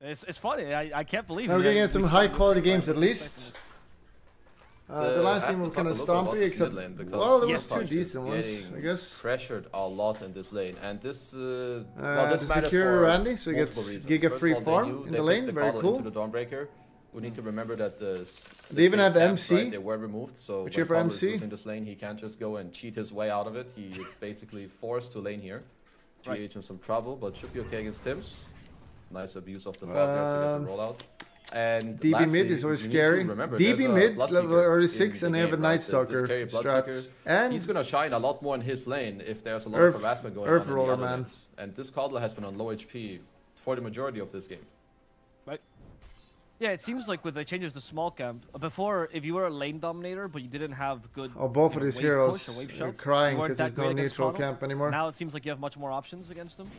It's funny. I can't believe it. We're getting some high quality games at least. The last game was kind of stompy, except well, there was two decent ones, I guess. Pressured a lot in this lane, and this well, this secure Randy, so he gets Giga free farm in the lane. Very cool. Into the Dawnbreaker. We need to remember that they even have MC. Right, they were removed, so when Cobble is losing this lane, he can't just go and cheat his way out of it. He is basically forced to lane here. GH in some trouble, but should be okay against Tims. Nice abuse of the Falcon to get the rollout. And DB mid is always scary. DB mid, level 36, and they have a Night Stalker strat. And he's gonna shine a lot more in his lane if there's a lot of harassment going on in the other lanes. And this Coddler has been on low HP for the majority of this game. Right. Yeah, it seems like with the changes to small camp, before, if you were a lane dominator, but you didn't have good... Oh, both of these heroes are crying because there's no neutral camp anymore. Now it seems like you have much more options against them.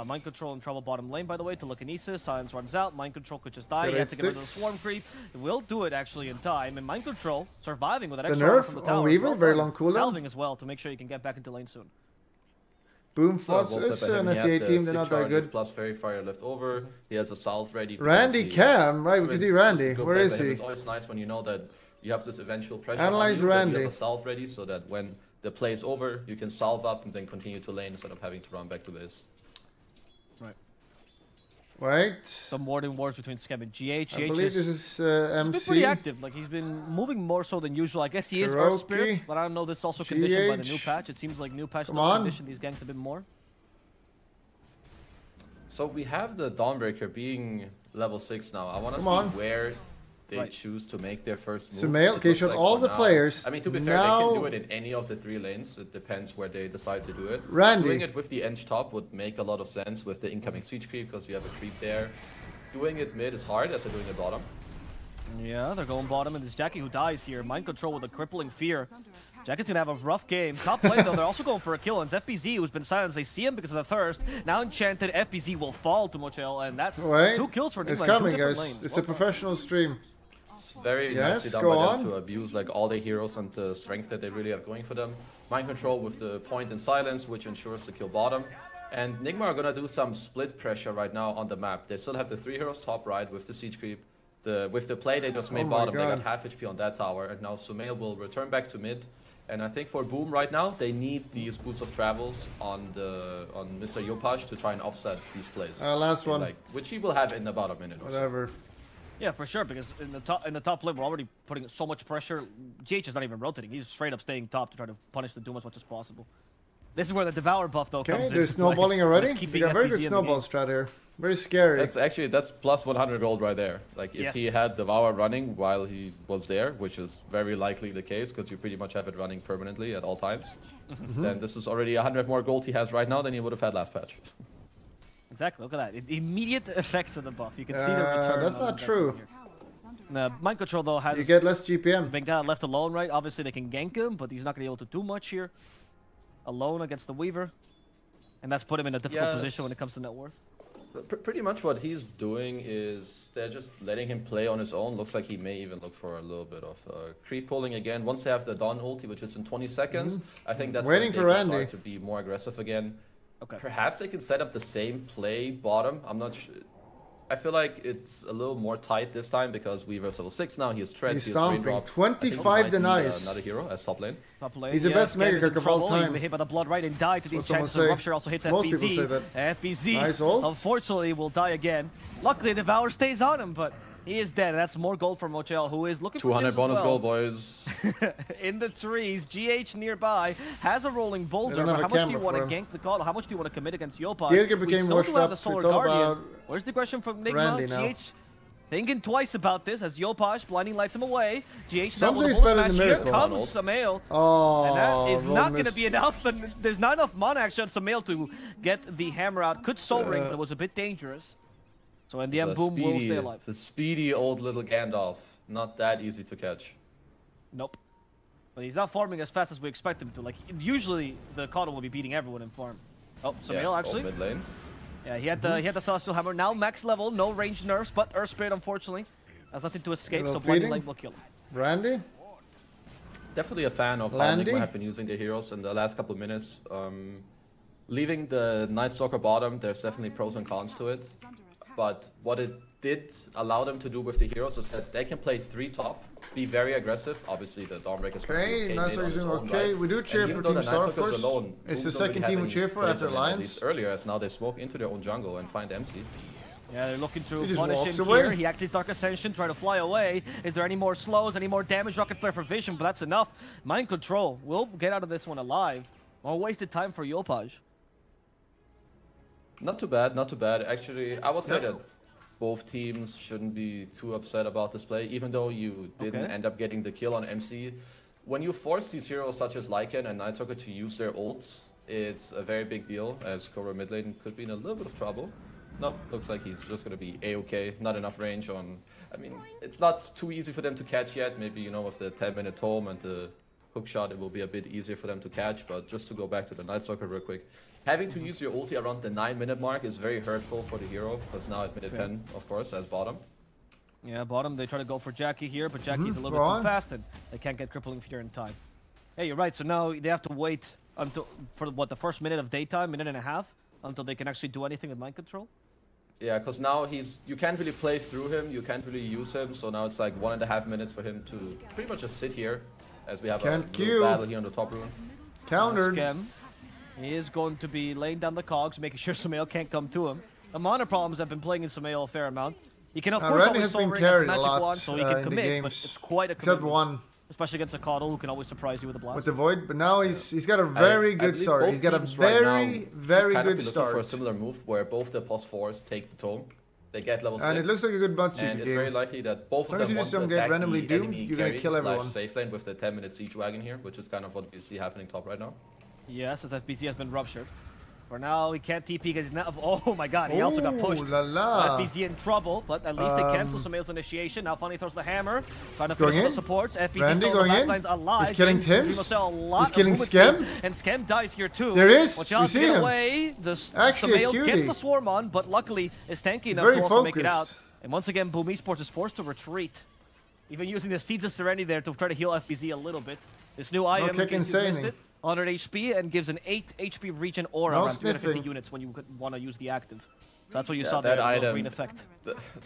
Mind Control in trouble bottom lane, by the way, telekinesis. Silence runs out. Mind Control could just die. He has to get rid of the swarm creep. It will do it, actually, in time. And Mind Control surviving with that extra from the tower. Weaver, very long cooldown. Salving as well to make sure you can get back into lane soon. Boom, Fox is an SEA team, they're not that good. Plus Fairy Fire left over. He has Assault ready. Randy Cam, right? We can see Randy. Where is he? It's always nice when you know that you have this eventual pressure. Analyze Randy. You have Assault ready so that when the play is over, you can salve up and then continue to lane instead of having to run back to base. Right. Some warding wars between Scam and GH. I believe this is MC. He's been pretty active. Like, he's been moving more so than usual. I guess he is Earth Spirit, but I don't know. This is also conditioned by the new patch. It seems like new patch does condition these ganks a bit more. So we have the Dawnbreaker being level 6 now. I want to see where they choose to make their first move. Sumail, okay, showed all the players. I mean, to be fair, they can do it in any of the 3 lanes. It depends where they decide to do it. Randy. Doing it with the edge top would make a lot of sense with the incoming siege creep because you have a creep there. Doing it mid is hard as they're doing it bottom. Yeah, they're going bottom, and it's Jackie who dies here. Mind Control with a crippling fear. Jackie's gonna have a rough game. Top lane though, they're also going for a kill, and it's FBZ who's been silenced. They see him because of the thirst. Now enchanted, FBZ will fall to Mochel, and that's 2 kills for Nigma. It's coming, guys. It's a professional stream. It's very nicely done by them to abuse like all their heroes and the strength that they really have going for them. Mind Control with the point in silence, which ensures to kill bottom. And Nigma are gonna do some split pressure right now on the map. They still have the 3 heroes top right with the siege creep. With the play they just made bottom, they got half HP on that tower, and now Sumail will return back to mid. And I think for Boom right now, they need these boots of travels on Mr. Yopash to try and offset these plays. Last one, which he will have in about a minute or so. Yeah, for sure, because in the top lane, we're already putting so much pressure. GH is not even rotating. He's straight up staying top to try to punish the Doom as much as possible. This is where the Devour buff, though, comes in. Okay, they're snowballing already. We got very good snowball strat here. Very scary. That's plus 100 gold right there. Like, if he had Devour running while he was there, which is very likely the case, because you pretty much have it running permanently at all times, then this is already 100 more gold he has right now than he would have had last patch. Exactly, look at that. Immediate effects of the buff. You can see the return. That's not true. Mind Control, though, has... You get less GPM. Been left alone, right? Obviously, they can gank him, but he's not going to be able to do much here. Alone against the Weaver. And that's put him in a difficult position when it comes to net worth. Pretty much what he's doing is they're just letting him play on his own. Looks like he may even look for a little bit of creep pulling again. Once they have the Dawn ulti, which is in 20 seconds, I think that's when they can start to be more aggressive again. Okay. Perhaps they can set up the same play bottom. I'm not sure. I feel like it's a little more tight this time because Weaver's level 6 now. He has Treads, he has Raindrop. 25 denies. Another hero as top lane. He's the best Mega Kirk of all time. He's been hit by the Blood Right and died to the enchantment. So Rupture also hits FBZ. FBZ, unfortunately, will die again. Luckily, Devour stays on him, but he is dead. And that's more gold for Mochel, who is looking for 200 bonus gold, boys. In the trees, GH nearby has a rolling boulder. But how much do you want to gank the Coddle? How much do you want to commit against Yopash? Giga became washed up. The Solar Guardian. Where's the question from Nigma? GH thinking twice about this as Yopash blinding lights him away. GH now with a smash. Here comes Sumail. And that is not going to be enough. And there's not enough mana actually on Sumail to get the hammer out. Could soul ring, but it was a bit dangerous. So in the end, Boom will stay alive. The speedy old little Gandalf. Not that easy to catch. Nope. But he's not farming as fast as we expect him to. Like, usually the Coddle will be beating everyone in farm. Oh, Sumail actually. Mid lane. Yeah, he had the Celestial Hammer. Now max level, no range nerfs, but Earth Spirit unfortunately has nothing to escape, so Blinding Light will kill him. Randy? Definitely a fan of how Nigma have been using their heroes in the last couple of minutes. leaving the Night Stalker bottom, there's definitely pros and cons to it. But what it did allow them to do with the heroes is that they can play 3 top, be very aggressive. Obviously, the Dawnbreaker is okay. Night Stalker's doing okay. Right. We do cheer for Team Star, of course. Alone, it's the second team we cheer for after Alliance. Earlier, as now they smoke into their own jungle and find MC. Yeah, they're looking to punish him here. He activates Dark Ascension, try to fly away. Is there any more slows, any more damage? Rocket Flare for Vision, but that's enough. Mind Control will get out of this one alive. All wasted time for Yopaj. Not too bad, not too bad. Actually, I would say that both teams shouldn't be too upset about this play, even though you didn't end up getting the kill on MC. When you force these heroes such as Lycan and Night Stalker to use their ults, it's a very big deal, as Cobra mid lane could be in a little bit of trouble. No, looks like he's just going to be A-okay. Not enough range on... I mean, it's not too easy for them to catch yet. Maybe, you know, with the 10-minute tome and the hook shot, it will be a bit easier for them to catch. But just to go back to the Night Stalker real quick. Having to use your ulti around the 9-minute mark is very hurtful for the hero. Because now at minute 10, of course, as bottom. Yeah, bottom, they try to go for Jackie here. But Jackie's a little bit too fast and they can't get Crippling Fear in time. Hey, you're right. So now they have to wait until, for what, the first minute of daytime, minute and a half, until they can actually do anything with Mind Control? Yeah, because now you can't really play through him, you can't really use him, so now it's like 1.5 minutes for him to pretty much just sit here, as we have a little battle here on the top rune. Countered. Schem. He is going to be laying down the cogs, making sure Sumail can't come to him. Amana Problems have been playing in Sumail a fair amount. He can of course always Soul Ring the magic wand, so he can commit, but it's quite a commitment. Except one. Especially against a Coddle who can always surprise you with a blast. With the Void, but now he's got a very good start. He's got a very good start. For a similar move where both the +4s take the tome. They get level 6. And it looks like a good Bloodseeker game. And it's very likely that both of them want to attack the enemy carry / safe lane with the 10-minute siege wagon here, which is kind of what we see happening top right now. Yes, as FBZ has been ruptured. For now, he can't TP because he's not... Oh my god, he also got pushed. FBZ in trouble, but at least they cancel Sumail's initiation. Now finally throws the hammer. Trying to finish the supports. FBZ still in the backlines alive. He's killing Tims. He's killing Schem. And Schem dies here too. There is. Watch out, get away. The Sumail gets the swarm on, but luckily is tanky enough to also make it out. And once again, Boom Esports is forced to retreat. Even using the Seeds of Serenity there to try to heal FBZ a little bit. This new item, in case you missed it, 100 HP and gives an 8 HP regen aura around 250 units when you want to use the active. So that's what you saw there, the green effect.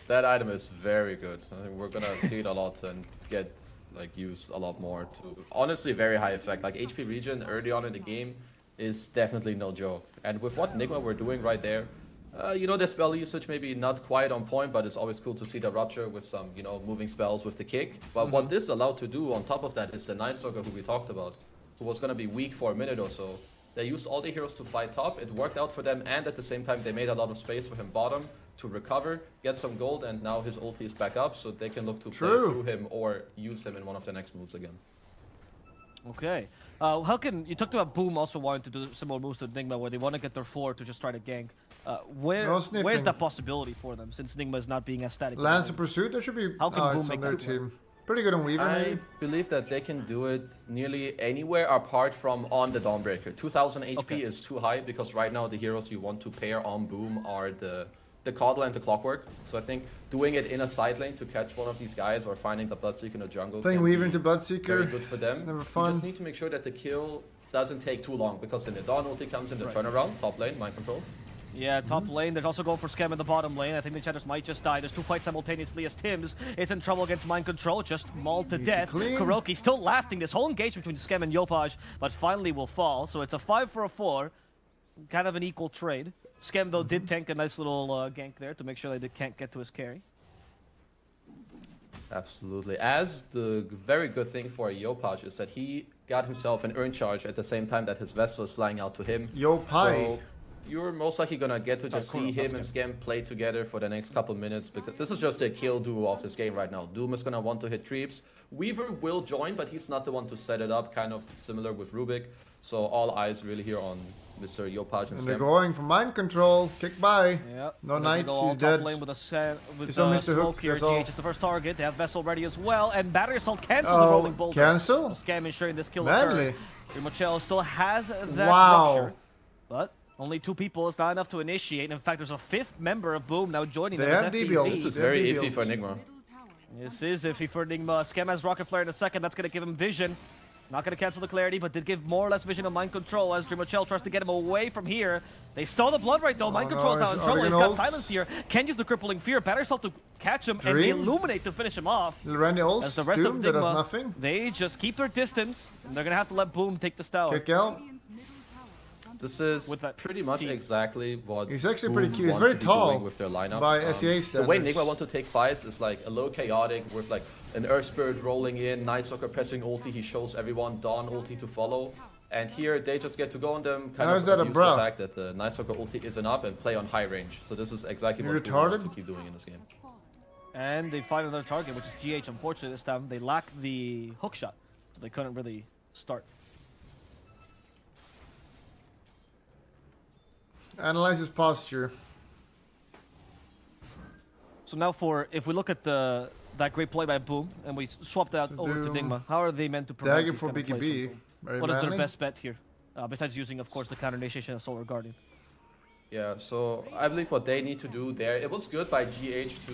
That item is very good. I think we're gonna see it a lot and get like used a lot more to honestly very high effect. Like HP regen early on in the game is definitely no joke. And with what Nigma we're doing right there, you know, the spell usage maybe not quite on point, but it's always cool to see the Rupture with some, you know, moving spells with the kick. But what this allowed to do on top of that is the Night Stalker who we talked about, who was going to be weak for a minute or so. They used all the heroes to fight top. It worked out for them, and at the same time, they made a lot of space for him bottom to recover, get some gold, and now his ulti is back up, so they can look to play through him or use him in one of the next moves again. Okay. How can you talked about Boom also wanting to do similar moves to Nigma, where they want to get their 4 to just try to gank? Where's that possibility for them, since Nigma is not being as static? Lance of Pursuit, that should be on their team. Pretty good on Weaver. I believe that they can do it nearly anywhere apart from on the Dawnbreaker. 2000 HP is too high because right now the heroes you want to pair on Boom are the Coddle and the Clockwork. So I think doing it in a side lane to catch one of these guys or finding the Bloodseeker in the jungle playing Weaver into Bloodseeker, very good for them. It's never fun. You just need to make sure that the kill doesn't take too long because then the Dawn ulti comes in the turnaround, top lane, mind control. Yeah, top lane. There's also going for Schem in the bottom lane. I think the Chatters might just die. There's 2 fights simultaneously as Tims is in trouble against Mind Control. Just mauled to death. Kuroki still lasting this whole engagement between Schem and Yopaj, but finally will fall. So it's a 5 for a 4. Kind of an equal trade. Schem, though, did tank a nice little gank there to make sure they can't get to his carry. Absolutely. As the very good thing for Yopaj is that he got himself an Urn Charge at the same time that his Vessel is flying out to him. Yopaj. So you're most likely gonna get to just see him and Schem play together for the next couple minutes because this is just a kill duo of this game right now. Doom is gonna want to hit creeps. Weaver will join, but he's not the one to set it up, kind of similar with Rubik. So all eyes really here on Mr. Yopaj and Schem. They're going for Mind Control. Kick by. Yep. No Knights, he's dead. Lane with smoke here. GH is the first target. They have Vessel ready as well. And Battery Assault cancels the Rolling Boulder. Cancel? Schem ensuring this kill occurs. Dreamocel still has that rupture. But only 2 people is not enough to initiate. In fact, there's a 5th member of Boom now joining them as FBZ. This is very iffy for Nigma. This is iffy for Nigma. Schem has Rocket Flare in a second. That's going to give him vision. Not going to cancel the clarity, but did give more or less vision of mind control as Dreamocel tries to get him away from here. They stole the blood right though. Mind control is now in trouble. He's got silenced here. Can use the crippling fear. Better yourself to catch him and they illuminate to finish him off. Randy ults, as the rest of Nigma, does nothing. They just keep their distance. And they're going to have to let Boom take the stone. Kick out. This is pretty much exactly what he's actually pretty cute. He's very tall with their lineup. By SEA standards. The way Nigma want to take fights is like a little chaotic with like an Earth Spirit rolling in, Night Stalker pressing ulti, he shows everyone Dawn ulti to follow. And here they just get to go on them, kind of abuse the fact that the Night Stalker ulti isn't up and play on high range. So this is exactly what we want to keep doing in this game. And they find another target, which is GH. Unfortunately this time they lack the hook shot, so they couldn't really start. Analyze his posture. So now if we look at that great play by Boom, and we swap that over to Nigma, how are they meant to prevent Dagger for BKB. What is their best bet here? Besides using, of course, the counter initiation of Solar Guardian. Yeah, so I believe what they need to do there, it was good by GH to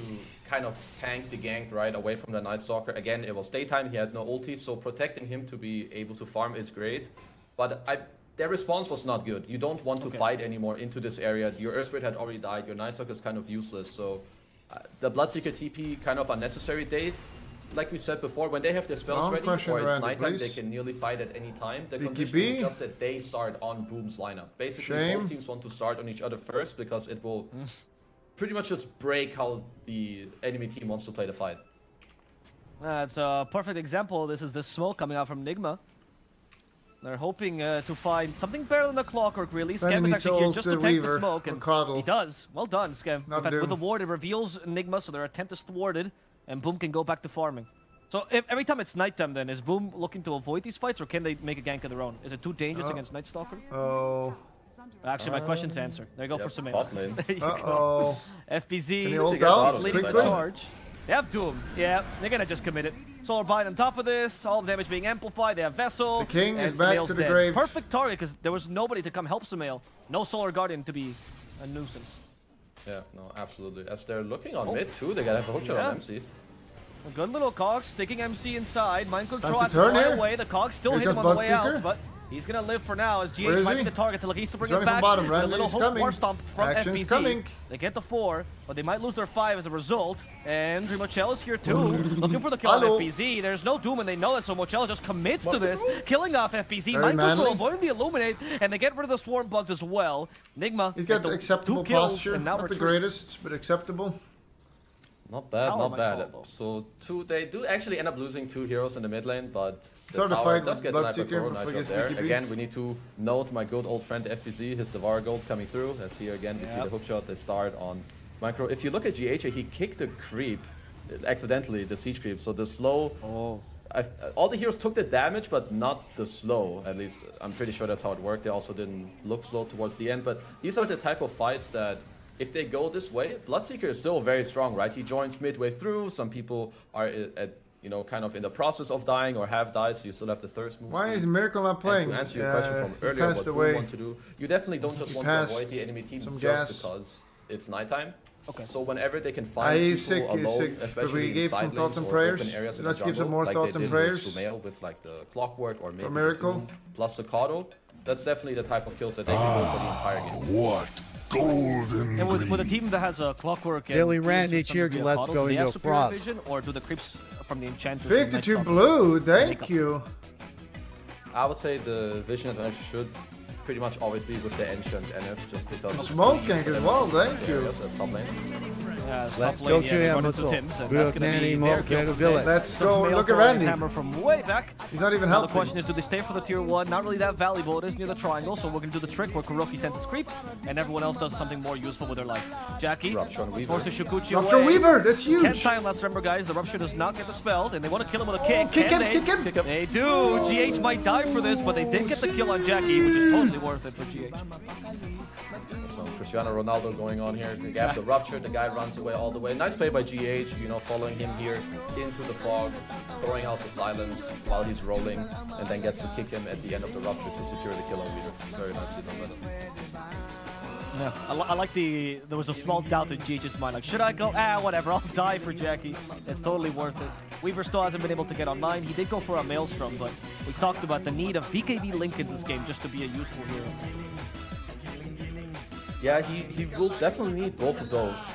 kind of tank the gank right away from the Night Stalker. Again, it was daytime, he had no ulti, so protecting him to be able to farm is great. But their response was not good. You don't want to fight anymore into this area. Your Earth Spirit had already died. Your Night Stalker is kind of useless. So the Bloodseeker TP kind of unnecessary. Like we said before, when they have their spells ready or it's nighttime, they can nearly fight at any time. The condition is just that they start on Boom's lineup. Basically, both teams want to start on each other first because it will pretty much just break how the enemy team wants to play the fight. It's a perfect example. This is the smoke coming out from Nigma. They're hoping to find something better than the Clockwork, really. Scam is actually here just to take the smoke, and he does. Well done, Scam. In fact, with the ward, it reveals Nigma, so their attempt is thwarted, and Boom can go back to farming. So every time it's nighttime, then, is Boom looking to avoid these fights, or can they make a gank of their own? Is it too dangerous against Night Stalker? Oh. Actually, my question's answered. There you go for Sumail. Top lane. FBZ leading the charge. They have Doom. Yeah, they're gonna just commit it. Solar Bind on top of this, all the damage being amplified. They have Vessel. The King is back to the grave. Perfect target because there was nobody to come help Sumail. No Solar Guardian to be a nuisance. Yeah, no, absolutely. As they're looking on mid too, they gotta have a hook shot on MC. A good little Cog sticking MC inside. Mind control has to fly away. The Cog still hit him on the way out, but he's gonna live for now as GH might be the target till he needs to bring him back. Bottom, a little hook war stomp from FBZ. Coming. They get the 4, but they might lose their 5 as a result. And Dreamocel is here too, looking for the kill on FBZ. There's no Doom and they know it, so Mochel just commits to this, killing off FBZ. Mind control, avoiding the Illuminate, and they get rid of the Swarm Bugs as well. Nigma, he's got the acceptable posture, not the greatest, but acceptable. Not bad, not bad. So they do actually end up losing 2 heroes in the mid lane, but the tower does get sniped by Koro. Nice shot there. Again, we need to note my good old friend FBZ, his Devour Gold coming through. As here again, we see the hookshot. They start on Micro. If you look at GH, he kicked the creep, accidentally, the siege creep. So the slow, all the heroes took the damage, but not the slow. At least I'm pretty sure that's how it worked. They also didn't look slow towards the end, but these are the type of fights that if they go this way, Bloodseeker is still very strong, right? He joins midway through. Some people are at, you know, kind of in the process of dying or have died, so you still have the thirst move. Why is Miracle not playing? And to answer your question from earlier, what we want to do, you definitely don't just want to avoid the enemy team just because it's nighttime. So whenever they can find people alone, especially in side lanes or open areas in the jungle, like they did with Sumail with like the Clockwork or maybe Miracle plus the Kato, that's definitely the type of kills that they can go for the entire game. What? Golden and with a team that has a Clockwork and Daily Randy cheered, let's go into a cross. Or do the creeps from the enchanters 52 blue, thank you. I would say the vision advantage should pretty much always be with the enchant NS just because of smoking as well, thank you. As top lane. Let's go to him. Let's go. Look at Randy. Hammer from way back. He's not even The helping. question is, do they stay for the tier 1? Not really that valuable. It is near the triangle, so we're going to do the trick where Kuroki sends his creep, and everyone else does something more useful with their life. Jackie forced to Shukuchi away. Rupture Weaver, that's huge. 10 time last, remember guys, the Rupture does not get the spell, and they want to kill him with a kick. Kick him. They do. GH might die for this, but they did get the kill on Jackie, which is totally worth it for GH. So Cristiano Ronaldo going on here. They gap the Rupture, the guy runs away all the way. Nice play by GH, you know, following him here into the fog, throwing out the silence while he's rolling, and then gets to kick him at the end of the Rupture to secure the kill on leader. Very nicely done by them. Yeah, I like there was a small doubt in GH's mind, like, should I go? Whatever, I'll die for Jackie. It's totally worth it. Weaver still hasn't been able to get online. He did go for a Maelstrom, but we talked about the need of BKB Link in this game just to be a useful hero. Yeah, he will definitely need both of those.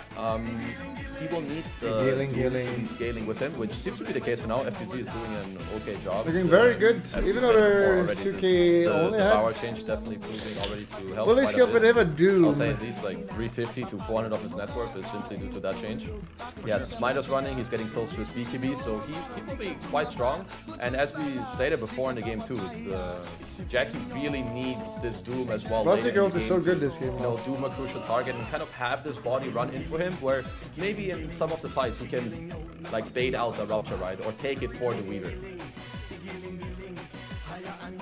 He will need the scaling with him, which seems to be the case for now. FPC is doing an okay job. Looking very good, even though they're 2k only the power change definitely proving already to help. Fully skilled but never Doom. I'll say at least like 350 to 400 of his net worth is simply due to that change. He has Smiter's running, he's getting close to his BKB, so he will be quite strong. And as we stated before in the game too, Jackie really needs this Doom as well. Girl is so good this game. You know, Doom a crucial target and kind of have this body run in for him, where maybe in some of the fights he can like bait out the Rupture, right, or take it for the Weaver.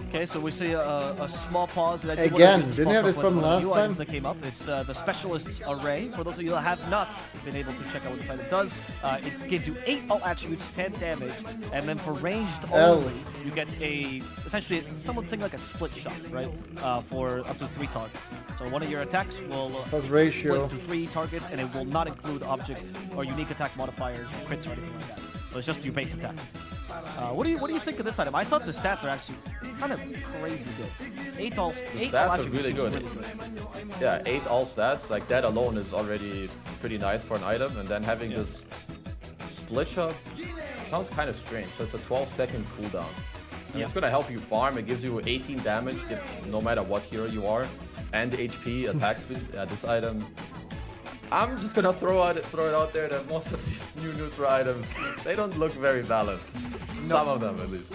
Okay, so we see a small pause. That again, didn't have this problem last time? That came up. It's the Specialist's Array. For those of you that have not been able to check out what this item does, it gives you 8 all attributes, 10 damage, and then for ranged only, you get essentially something like a split shot, right? For up to 3 targets. So one of your attacks will split to 3 targets, and it will not include object or unique attack modifiers or crits or anything like that. So it's just your base attack. What do you think of this item? I thought the stats are actually kind of crazy good. 8 all stats are really good. Yeah, 8 all stats, like that alone is already pretty nice for an item, and then having this split shot sounds kind of strange. So it's a 12-second cooldown. And it's gonna help you farm. It gives you 18 damage no matter what hero you are, and HP, attack speed. This item, I'm just gonna throw it out there that most of these new neutral items, they don't look very balanced. No. Some of them, at least.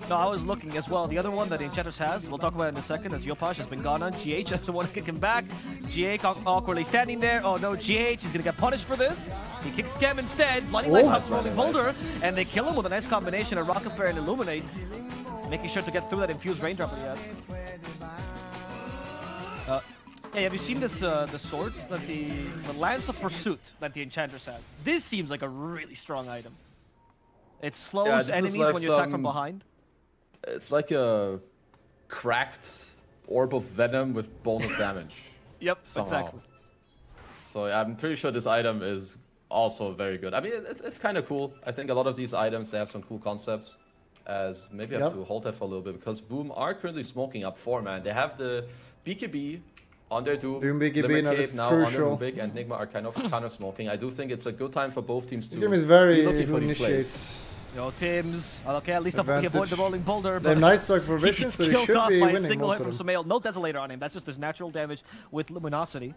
No, I was looking as well. The other one that Enchantress has, we'll talk about it in a second, as Yopash has been gone on. GH has the one to kick him back. GH awkwardly standing there. Oh no, GH is gonna get punished for this. He kicks Scam instead. Blinding Lights has Rolling Boulder, and they kill him with a nice combination of Rocket Fair and Illuminate, making sure to get through that infused raindrop that he had. Hey, have you seen this the sword, that the Lance of Pursuit that the Enchantress has? This seems like a really strong item. It slows enemies like when you attack from behind. It's like a cracked orb of venom with bonus damage. Yep, exactly. So yeah, I'm pretty sure this item is also very good. I mean, it's kind of cool. I think a lot of these items, they have some cool concepts. As maybe I have to hold that for a little bit, because Boom are currently smoking up 4, man. They have the BKB on their Doom BKB now crucial. On their Rubik, and Nigma are kind of smoking. I do think it's a good time for both teams to be looking for these plays. Yo, Tims. Okay, at least he avoid the rolling boulder. They have Night Stalk for vision, so they should be winning. A single hit from Samael. No Desolator on him. That's just his natural damage with Luminosity.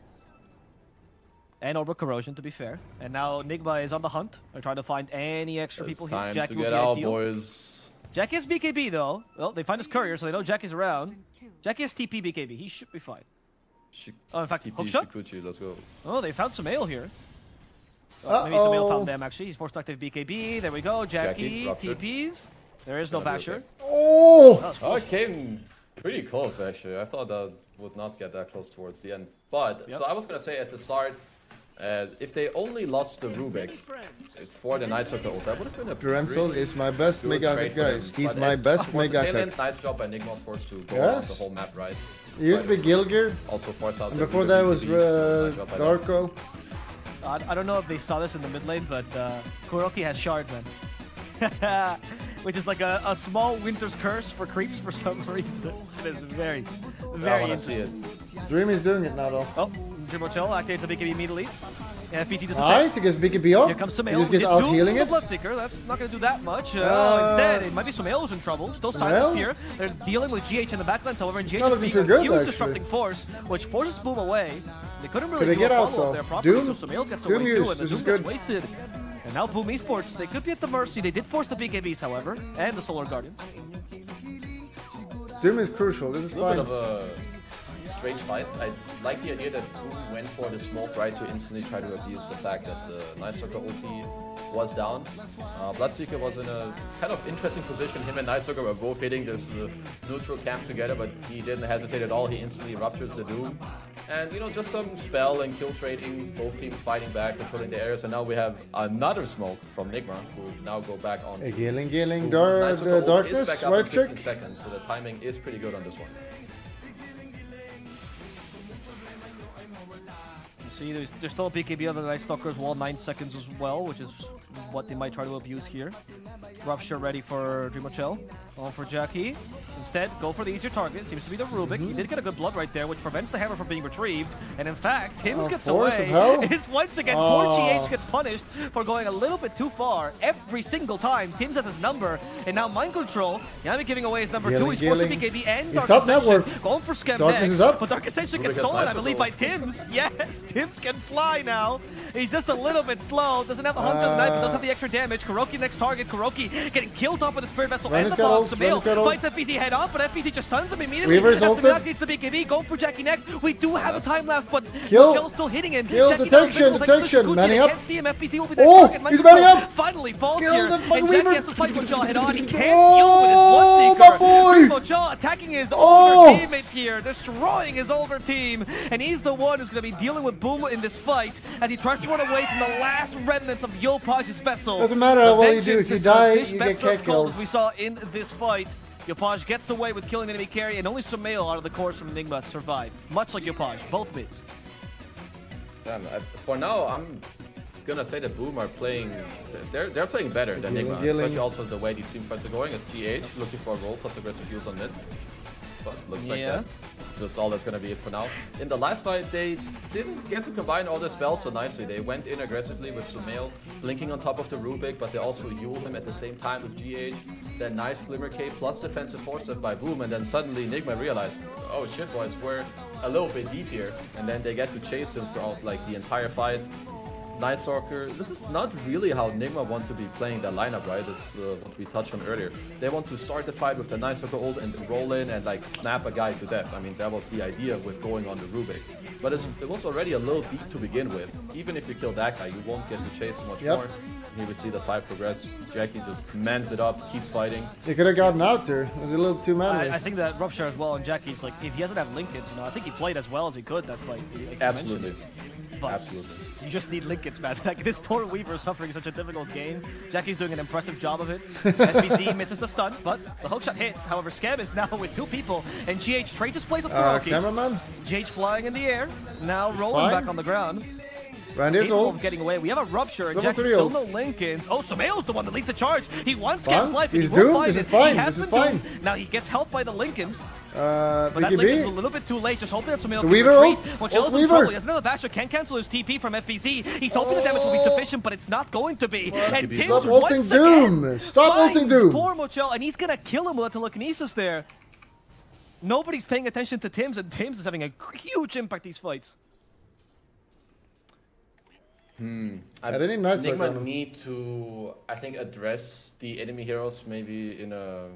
And Orbital Corrosion, to be fair. And now Nigma is on the hunt. They're trying to find any extra people here. Time Jackie to get out, boys. Jackie has BKB, though. Well, they find his courier, so they know Jackie's around. Jackie has TP BKB. He should be fine. Oh, in fact, hookshot? Let's go. Oh, they found Samael here. Maybe Samael found them, actually. He's forced to active BKB. There we go. Jackie TPs. There is no Basher. Oh! Oh, it came pretty close, actually. I thought that would not get that close towards the end. But, so I was going to say at the start, if they only lost the Rubik for the Night Circle, that would have been a Dreamocel is my best mega pick, guys. He's my best mega pick. Nice job by Nigma, of course, to go around the whole map, right? He used big Guild Gear. Also force out. And before that was Darko. I don't know if they saw this in the mid lane, but Kuroki has Shard, man. Which is like a small Winter's Curse for creeps for some reason. It is very, very interesting. Dream is doing it now, though. Oh, Dreamocel activates the BKB immediately. Yeah, PC does the same. Nice, he gets BKB off. Here comes Samael. He just gets out healing it. Bloodseeker. That's not going to do that much. Instead, it might be Samael who's in trouble. Still silenced here. They're dealing with GH in the backlines, however, and GH is being a huge disrupting force, which forces Boom away. They couldn't really do a follow-up there properly, so Samael gets away too, and the Doom gets wasted. And now Boom Esports, they could be at the mercy. They did force the BKBs, however, and the Solar Guardian. Doom is crucial. This is fine. A little bit of a strange fight. I like the idea that Boom went for the smoke, right, to instantly try to abuse the fact that the Night Stalker ulti was down. Bloodseeker was in a kind of interesting position. Him and Night Stalker were both hitting this neutral camp together, but he didn't hesitate at all. He instantly ruptures the Doom. And, you know, just some spell and kill trading, both teams fighting back, controlling the area. So now we have another smoke from Nigma, who now go back on. Healing, darkness, wife check. 15 seconds, so the timing is pretty good on this one. See, there's still a BKB on the Night Stalker's wall, 9 seconds as well, which is what they might try to abuse here. Rupture ready for Dreamocel. Going for Jackie. Instead, go for the easier target. Seems to be the Rubik. He did get a good blood right there, which prevents the hammer from being retrieved. And in fact, Tims gets away. It's once again, poor GH gets punished for going a little bit too far. Every single time, Tims has his number. And now Mind Control, Yami giving away his number 2. He's forced to BKB and Dark Ascension. Going for Scam next. But Dark Ascension gets stolen, I believe, by Tims. Yes, Tims can fly now. He's just a little bit slow. Doesn't have the Hump of the Knife, but does have the extra damage. Kuroki next target. Kuroki getting killed off with the Spirit Vessel and the bomb. Sumail fights FBZ head off, but FBZ just stuns him immediately. Weaver's ulted. Gets the BKB. Going for Jackie next. We do have a time left, but Michel's still hitting him. Kill, detection. Manning up. Can't see him. FBZ will be the next target. He's manning up. Finally falls Kill here. the And Weaver. Jackie has to fight Michel head on. He can't deal with his my Bloodseeker. boy. Michel attacking his older teammates here, destroying his older team. And he's the one who's going to be dealing with Boom in this fight as he tries to run away from the last remnants of Yopaj's vessel. Doesn't matter how well you do. If you die, you get killed. As we saw in this fight, Yopaj gets away with killing the enemy carry, and only Sumail out of the course from Nigma survived. Much like Yopaj, both mids. For now, I'm gonna say that Boom are playing. They're playing better than Nigma, especially also the way these team fights are going. As GH looking for a roll plus aggressive use on mid. But looks like that's just all that's gonna be it for now. In the last fight, they didn't get to combine all their spells so nicely. They went in aggressively with Sumail, blinking on top of the Rubik, but they also Yule him at the same time with GH. Then nice Glimmer Cape plus defensive force up by Boom, and then suddenly Nigma realized, oh shit boys, we're a little bit deep here. And then they get to chase him throughout like the entire fight. Night Stalker, this is not really how Nigma want to be playing their lineup, right? It's what we touched on earlier. They want to start the fight with the Night Stalker ult and roll in and like snap a guy to death. I mean, that was the idea with going on the Rubik. But it was already a little deep to begin with. Even if you kill that guy, you won't get to chase much more. Here we see the fight progress. Jackie just mans it up, keeps fighting. He could have gotten out there. It was a little too manly. I think that Rupture as well, and Jackie's like, if he doesn't have Linkins, you know, I think he played as well as he could that fight. Absolutely. But absolutely. You just need Linkins, man. Like, this poor Weaver is suffering such a difficult game. Jackie's doing an impressive job of it. FBZ misses the stun, but the hookshot hits. However, Scam is now with 2 people, and GH trades his plays with Kuroki. Cameraman? GH flying in the air, now rolling back on the ground. Randy's ult. Getting away. We have a Rupture, and Jackie's still no Linkins. Oh, Sumail's the one that leads the charge. He wants Scam's life, and he's doomed. This is fine. This is fine. Now he gets helped by the Linkins. But that Link is a little bit too late, just hoping that Sumail can retreat. Michel's in trouble. He has another basher, can't cancel his TP from FBZ. He's hoping the damage will be sufficient, but it's not going to be. And Tims Stop ulting Doom! Stop ulting Doom! Poor Michel, and he's gonna kill him with a telekinesis there. Nobody's paying attention to Tims, and Tims is having a huge impact these fights. Nigma need to, I think, address the enemy heroes maybe in a...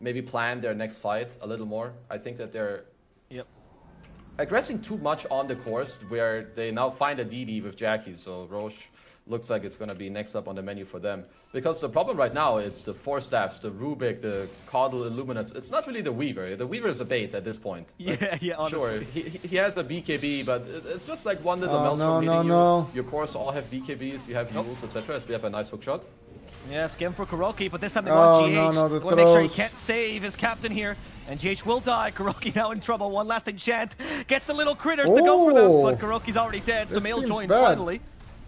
Maybe plan their next fight a little more. I think that they're aggressing too much on the course where they now find a DD with Jackie. So Roche looks like it's going to be next up on the menu for them. Because the problem right now, it's the 4 staffs, the Rubik, the Caudal Illuminates. It's not really the Weaver. The Weaver is a bait at this point. Honestly. Sure, he has the BKB, but it's just like one little maelstrom hitting you. Your cores all have BKBs, you have Yules, etc. As we have a nice hook shot. Yeah, Scam for Kuroki, but this time they want GH. Want to make sure he can't save his captain here. And GH will die. Kuroki now in trouble. One last enchant. Gets the little critters to go for them, but Kuroki's already dead. Sumail joins finally.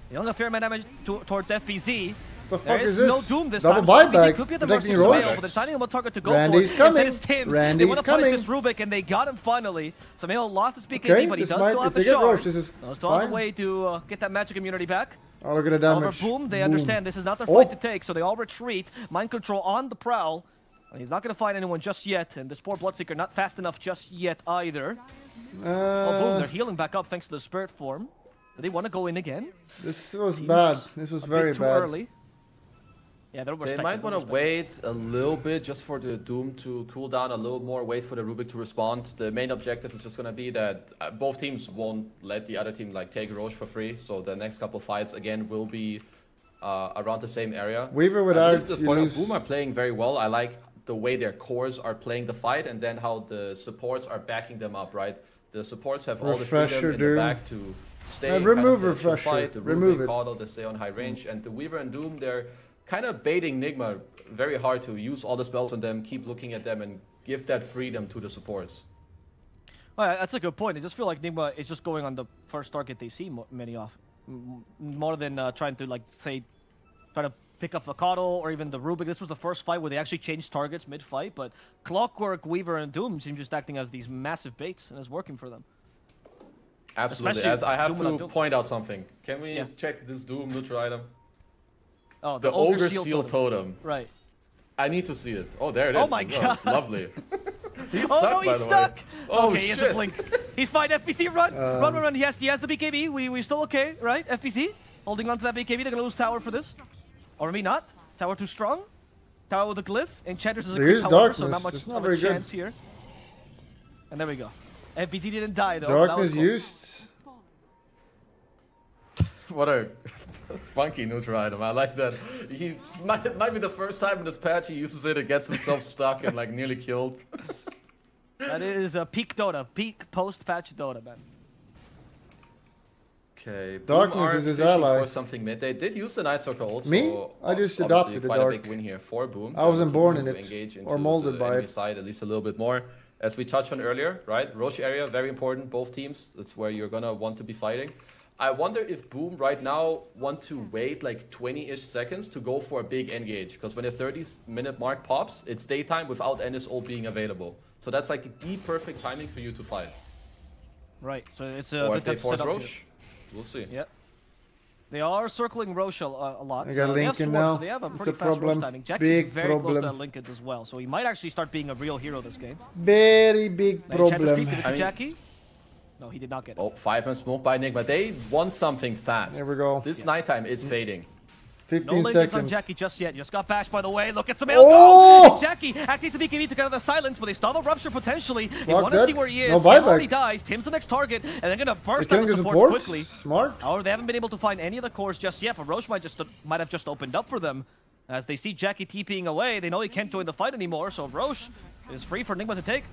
They don't have fair amount of damage towards FBZ. The fuck is this? No Doom this Double time. buyback. Could be the mercy of Sumail, but they're signing him a target to go Randy's for. Coming. Instead it's Tims. Randy's they want to punish coming. this Rubik, and they got him finally. Sumail lost his BKB, but he does still have the shard. Still has a way to get that magic immunity back. Oh, look at the damage. However, Boom, they understand this is not their fight to take, so they all retreat. Mind Control on the prowl. And he's not going to find anyone just yet, and this poor Bloodseeker not fast enough just yet either. Oh, Boom, they're healing back up thanks to the Spirit Form. Do they want to go in again? This was bad. This was very bad. Too early. Yeah, they might want to wait a little bit just for the Doom to cool down a little more, wait for the Rubik to respond. The main objective is just going to be that both teams won't let the other team like take Roche for free. So the next couple fights again will be around the same area. Weaver without Boom are playing very well. I like the way their cores are playing the fight and then how the supports are backing them up, right? The supports have all the freedom in the back to stay remove Refresher. Fight. The Remove Rubik, it. Caudal, they stay on high range, and the Weaver and Doom, they're kind of baiting Nigma very hard to use all the spells on them, keep looking at them, and give that freedom to the supports. Well, that's a good point. I just feel like Nigma is just going on the first target they see more than trying to, like, say, try to pick up a Coddle or even the Rubik. This was the first fight where they actually changed targets mid-fight, but Clockwork, Weaver, and Doom seem just acting as these massive baits, and it's working for them. Absolutely. Especially As I have Doom to point out something. Can we check this Doom neutral item? Oh, the Ogre Seal Totem. Right. I need to see it. Oh, there it is. Oh my god. It's lovely. He's oh stuck, no, he's by the stuck. way. Oh, okay, he has a blink. He's fine. FPC, run, run. He has the BKB. We're still okay, right? FPC holding on to that BKB. They're gonna lose tower for this, or maybe not. Tower too strong. Tower with a glyph. Enchantress is a great tower, so not much of a chance here. And there we go. FPC didn't die though. Darkness used. What a funky neutral item. I like that. He might be the first time in this patch he uses it and gets himself stuck and like nearly killed. That is a peak Dota, peak post-patch Dota, man. Okay, Darkness is his ally. For something mid. They did use the Night Circle also. Me? I just adopted the quite dark. a big win here for Boom. I wasn't born in it engage into or molded the by enemy it. side at least a little bit more. As we touched on earlier, right? Roche area, very important, both teams. That's where you're gonna want to be fighting. I wonder if Boom right now want to wait like 20-ish seconds to go for a big engage. Because when the 30-minute mark pops, it's daytime without Ennis ult being available. So that's like the perfect timing for you to fight. Right, so it's a or good if they force Roche, here. We'll see. Yep. They are circling Roche a lot. I got Lincoln now. So they have a it's pretty a fast problem. timing. Jackie's Big very problem. close to Lincoln as well, so he might actually start being a real hero this game. Very big problem. Jackie? No, he did not get it. Oh, 5-man smoke by Nigma. They want something fast. There we go. This nighttime is fading. 15 no seconds. on Jackie just yet. Just got bashed, by the way. Look at some Oh! Jackie activates the BKB to get out of the silence, but they stall the rupture potentially. They Block want to dead. see where he is. No He buyback. already dies. Tim's the next target, and they're gonna burst out the supports quickly. Smart. However, they haven't been able to find any of the cores just yet, but Roche might have just opened up for them. As they see Jackie TPing away, they know he can't join the fight anymore, so Roche is free for Nigma to take.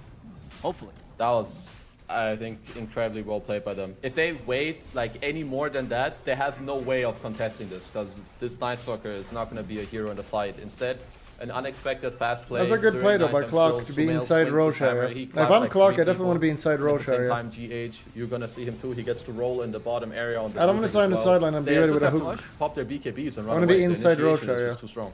Hopefully. That was, I think, incredibly well played by them. If they wait like any more than that, they have no way of contesting this, because this Night Stalker is not going to be a hero in the fight. Instead, an unexpected fast play. That's a good play though by Clock to be inside Roche area. If I'm Clock, I definitely want to be inside Roche area. At the same time, GH, you're going to see him too. He gets to roll in the bottom area on the I don't want to sign the sideline and be ready with a hook. Pop their BKBs and run I want to be inside Roche area. Too strong.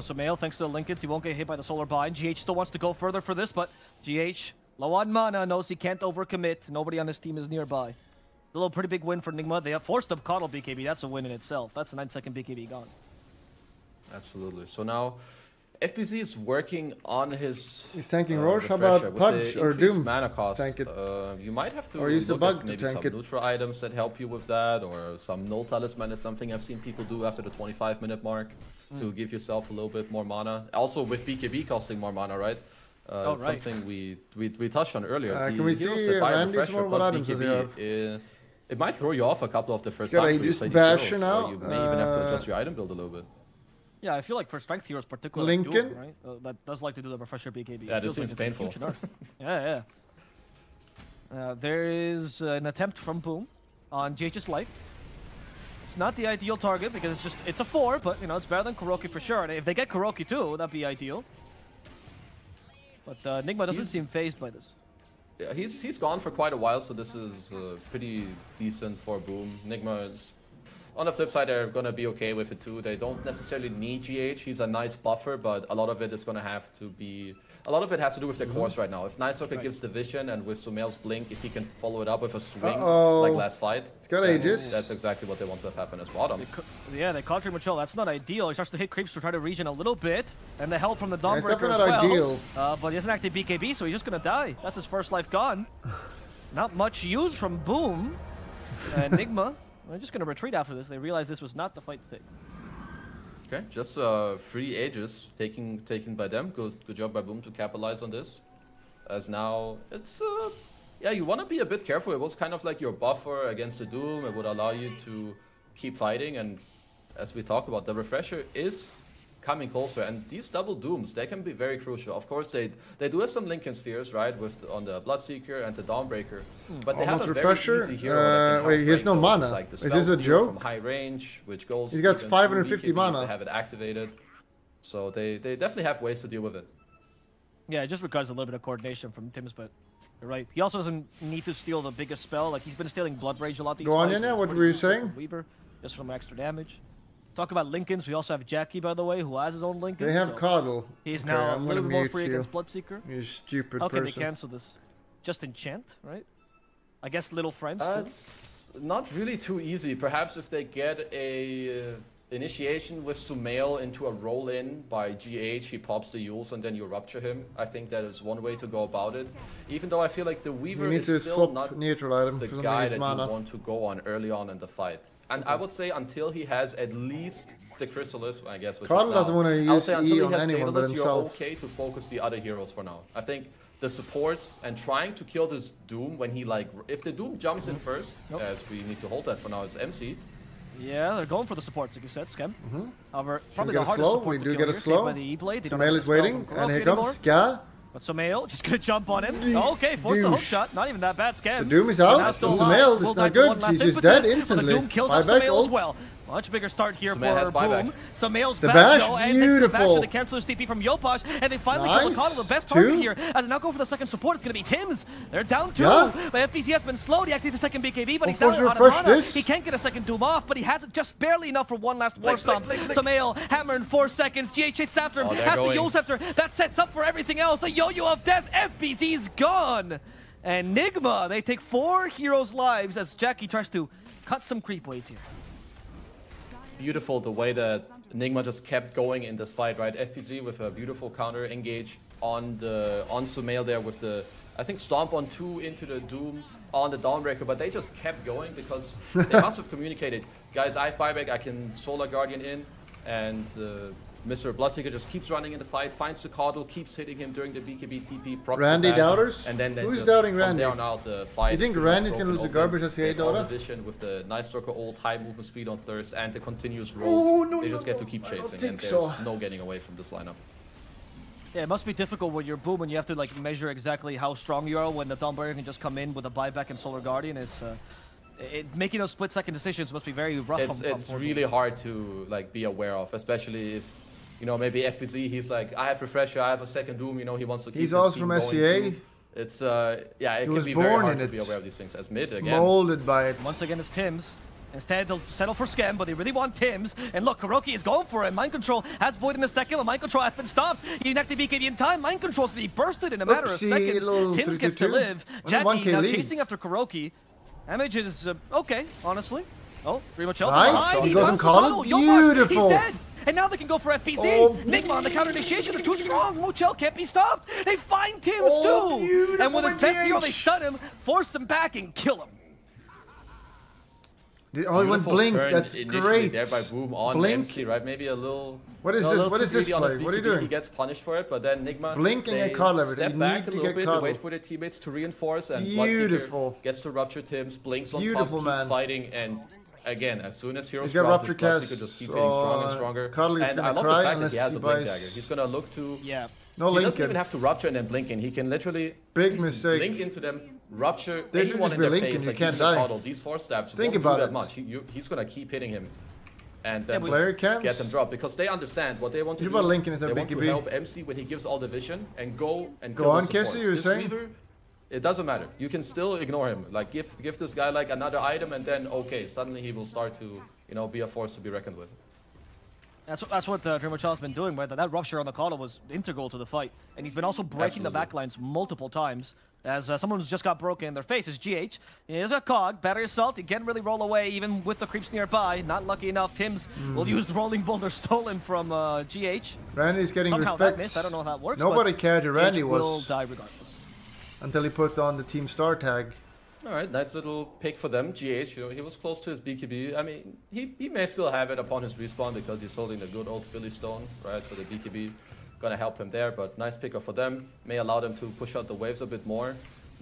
So Mail, thanks to the Linkins, he won't get hit by the solar bind. GH still wants to go further for this, but GH, low on mana, knows he can't overcommit. Nobody on his team is nearby. A little pretty big win for Nigma. They have forced up Coddle BKB. That's a win in itself. That's a 9-second BKB gone. Absolutely. So now, FPC is working on his. He's tanking Roche. How about Pudge or Doom? Mana cost. Tank it. You might have to or use the bug maybe to tank some neutral items that help you with that, or some null talisman is something I've seen people do after the 25-minute mark to give yourself a little bit more mana. Also with BKB costing more mana, right? Right. Something we touched on earlier. Can we see Randy's more? What items does he have? It might throw you off a couple of the first Got times a when you play Basher these heroes, now. or you may even have to adjust your item build a little bit. Yeah, I feel like for strength heroes, particularly Lincoln, Doom, right? That does like to do the refresher BKB. Yeah, this seems painful. Yeah. There is an attempt from Boom on JH's life. It's not the ideal target because it's a 4, but you know it's better than Kuroki for sure. And if they get Kuroki too, that'd be ideal. But Nigma doesn't seem phased by this. Yeah, he's gone for quite a while, so this is pretty decent for Boom. Nigma is, on the flip side, they're gonna be okay with it too. They don't necessarily need GH. He's a nice buffer, but a lot of it is gonna have to be. A lot of it has to do with the course right now. If Night Stalker gives the vision, and with Sumail's blink, if he can follow it up with a swing like last fight, it's got Aegis. That's exactly what they want to have happen as bottom. They caught Dreamocel. That's not ideal. He starts to hit creeps to try to regen a little bit, and the help from the Dawnbreaker as well. Ideal. But he doesn't active BKB, so he's just gonna die. That's his first life gone. Not much used from Boom. And Nigma, they're just gonna retreat after this. They realize this was not the fight to take. Okay, just 3 Aegis taken by them. Good job by Boom to capitalize on this. As now it's yeah, you want to be a bit careful. It was kind of like your buffer against the Doom. It would allow you to keep fighting, and as we talked about, the refresher is coming closer, and these double Dooms, they can be very crucial. Of course, they do have some Lincoln Spheres, right, on the Bloodseeker and the Dawnbreaker, but they have a very easy hero. Wait, he has no mana. Like the is this a joke? From high range, which goes. He's got 550 mana. They have it activated, so they definitely have ways to deal with it. Yeah, it just requires a little bit of coordination from Tim's, but You're right. He also doesn't need to steal the biggest spell. Like, he's been stealing Blood Rage a lot these Go on, yeah, what were you saying? Weaver, just from extra damage. Talk about Lincolns. We also have Jackie, by the way, who has his own Lincoln. They have Coddle. He's now a little bit more free against Bloodseeker. You stupid How person. can they cancel this? Just enchant, right? I guess little friends. It's not really too easy. Perhaps if they get a initiation with Sumail into a roll-in by GH, he pops the Yules and then you rupture him. I think that is one way to go about it. Even though I feel like the Weaver is still not the guy that you want to go on early on in the fight. And I would say until he has at least the Chrysalis, I guess, which Carl doesn't want to use E on anyone but himself. You're okay to focus the other heroes for now. I think the supports and trying to kill this Doom when he if the Doom jumps in first, as we need to hold that for now as MC. Yeah, they're going for the supports, like you said, Skem. However, probably the hardest support we do get a slow. by the E-Blade. Sumail is waiting, and here comes Ska. But Sumail just gonna jump on him. Okay, force the hook shot. Not even that bad, Skem. The Doom is out. Sumail is not good. He's just dead instantly. The Doom kills off Sumail as well. Much bigger start here for Boom. Sumail's back, bash, beautiful. The cancel TP from Yopaj, and they finally kill the Coddle, the best target here. As they now go for the second support, it's going to be Tim's. They're down 2. But FBZ has been slow. He activates the second BKB, but he's down out of mana. He can't get a second Doom off, but he has it just barely enough for one last War Stomp. Sumail, hammer in 4 seconds. GH chases after him, has the Yule Scepter. That sets up for everything else. The Yo-Yo of Death. FBZ's gone. And Nigma, they take 4 heroes' lives as Jackie tries to cut some creepways here. Beautiful the way that Nigma just kept going in this fight, right? FPZ with a beautiful counter engage on Sumail there with the, I think, stomp on 2 into the Doom on the Dawnbreaker, but they just kept going because they must have communicated, guys, I have buyback, I can Solar Guardian in, and Mr. Bloodseeker just keeps running in the fight, finds the Coddle, keeps hitting him during the BKB TP, procs Randy doubters? And then who's doubting Randy? From there on out, the fight. You think Randy's going to lose the garbage as he DOTA? Vision with the Nightstalker ult, high movement speed on Thirst, and the continuous rolls. They just get to keep chasing, and there's no getting away from this lineup. Yeah, it must be difficult when you're Boom and you have to like measure exactly how strong you are when the Dawnbreaker can just come in with a buyback and Solar Guardian. Is making those split-second decisions must be very rough. It's really hard to like be aware of, especially if, you know, maybe FPZ, he's like, I have Refresher, I have a second Doom, you know, he wants to keep He's also from SCA. It's, yeah, it can be very hard to be aware of these things as mid again. Molded by it. Once again, it's Tim's. Instead, they'll settle for Skem, but they really want Tim's. And look, Kuroki is going for it. Mind Control has Void in a second, and Mind Control has been stopped. He didn't activate BKB in time. Mind Control's going to be bursted in a matter of seconds. Tim's gets to live. Jackie now chasing after Kuroki. Damage is okay, honestly. Oh, Dreamocel. Nice. He doesn't call it. Beautiful. He's dead. And now they can go for FPZ. Oh, Nigma on the counter initiation. They're too strong. Mochel can't be stopped. They find Tim's too. And with his best hero, they stun him, force him back, and kill him. Oh, he went Blink. That's great. There by Boom on Blink. MC, right? Maybe a little. What is this? What is this play? What are you doing? He gets punished for it, but then Nigma. Blinking a card lever. Step back a little bit to wait for their teammates to reinforce, and Bloodseeker gets to rupture Tim's, blinks on top, keeps fighting, and again, as soon as heroes drop, Bloodseeker just keeps getting stronger and stronger. And I love the fact that he has a blink dagger. He's gonna look to. Yeah. No, he doesn't even have to rupture and then blink in. He can literally big mistake. Blink into them, rupture they anyone in their face. You can't die. These 4 stabs Think won't about do that it. much. He's gonna keep hitting him, and then get them dropped because they understand what they want to do. They want to help MC when he gives all the vision and go on, Cassie. You're saying? Weaver, it doesn't matter. You can still ignore him. Like give this guy like another item, and then okay, suddenly he will start to be a force to be reckoned with. That's what Dreamocel has been doing, right? That rupture on the Coddle was integral to the fight. And he's been also breaking the backlines multiple times. As someone who's just got broken in their face is GH. Here's a Cog, Battery Assault. He can't really roll away even with the creeps nearby. Not lucky enough. Tim's will use the Rolling Boulder stolen from GH. Randy's getting somehow respect. That missed. I don't know how that works. Nobody cared who Randy was. Will die regardless. Until he put on the Team Star tag. Alright, nice little pick for them. GH, he was close to his BKB. I mean, he may still have it upon his respawn because he's holding the good old Philly Stone, right? So the BKB gonna help him there, but nice picker for them. May allow them to push out the waves a bit more.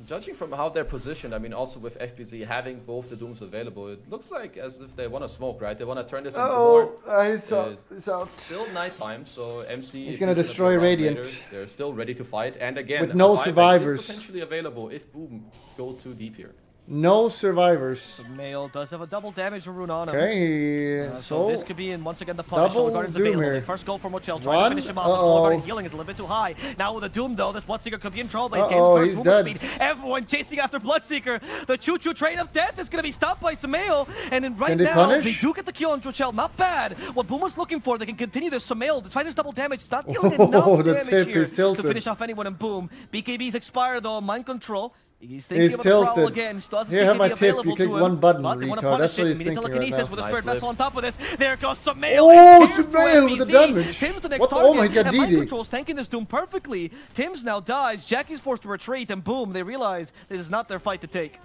Judging from how they're positioned, I mean, also with FPZ having both the Dooms available, it looks like as if they want to smoke, right? They want to turn this into more. He's out. Still nighttime, so MC. He's gonna destroy Radiant. Later, they're still ready to fight, and again, with no survivors. Is potentially available if Boom go too deep here. No survivors. The male does have a double damage rune on him. Okay, so this could be in once again the punish. Double Guardian's Doom available. here. First goal for Mochel, trying to finish him off. Soul Guardian healing is a little bit too high. Now with the Doom though, this Bloodseeker could be in trouble. He's getting first movement speed. Everyone chasing after Bloodseeker. The choo-choo train of death is going to be stopped by Sumail. And then right now, they do get the kill on Mochel. Not bad. What Boom was looking for, they can continue this. Sumail, despite his double damage, it's not dealing enough damage here to finish off anyone in Boom. BKB's expire though, mind control. He's thinking about the prowl again. Here, have my tip. You click one button, retard. That's what he's thinking right now. With a third vessel on top of this. There goes Sumail. Oh, Sumail with the damage. Tim's the next what? target. Oh, he got DD. Mind Control's tanking this Doom perfectly. Tim's now dies. Jackie's forced to retreat, and boom, they realize this is not their fight to take.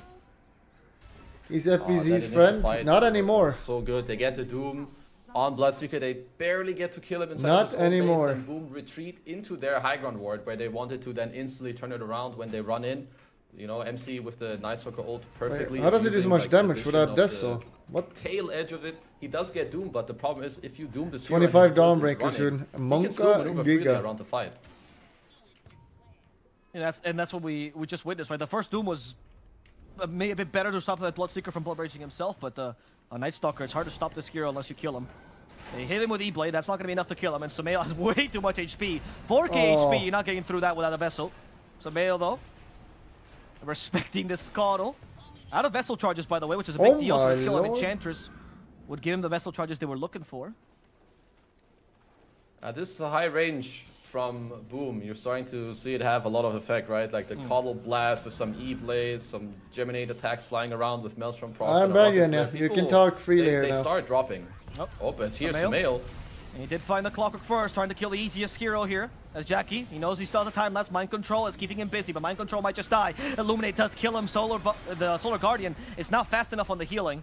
He's FBZ's friend. Not anymore. So good. They get the Doom on Bloodseeker. They barely get to kill him inside not his own anymore. base, and Boom retreat into their high ground ward, where they wanted to then instantly turn it around when they run in. You know, MC with the Night Stalker ult perfectly. Wait, how does he do so much damage without Deso? What? Tail edge of it. He does get Doom, but the problem is if you Doom this 25 Dawnbreaker soon. Monka Giga around the fight. Yeah, that's what we just witnessed, right? The first Doom was maybe a bit better to stop that Bloodseeker from blood raging himself, but a Night Stalker, it's hard to stop this hero unless you kill him. They hit him with E-Blade, that's not going to be enough to kill him, and Sumail has way too much HP. 4k HP, you're not getting through that without a vessel. Sumail though, respecting this Scoddle. Out of vessel charges, by the way, which is a big deal, so the skill of Enchantress would give him the vessel charges they were looking for. This is a high range from Boom. You're starting to see it have a lot of effect, right? Like the Coddle Blast with some E-Blades, some Geminate attacks flying around with Maelstrom procs. I'm begging you, you can talk freely here now. They now. start dropping. Oh, but here's Sumail. And he did find the Clockwork first, trying to kill the easiest hero here. As Jackie, he knows he still has the time left. Mind Control is keeping him busy, but Mind Control might just die. Illuminate does kill him. The Solar Guardian is not fast enough on the healing.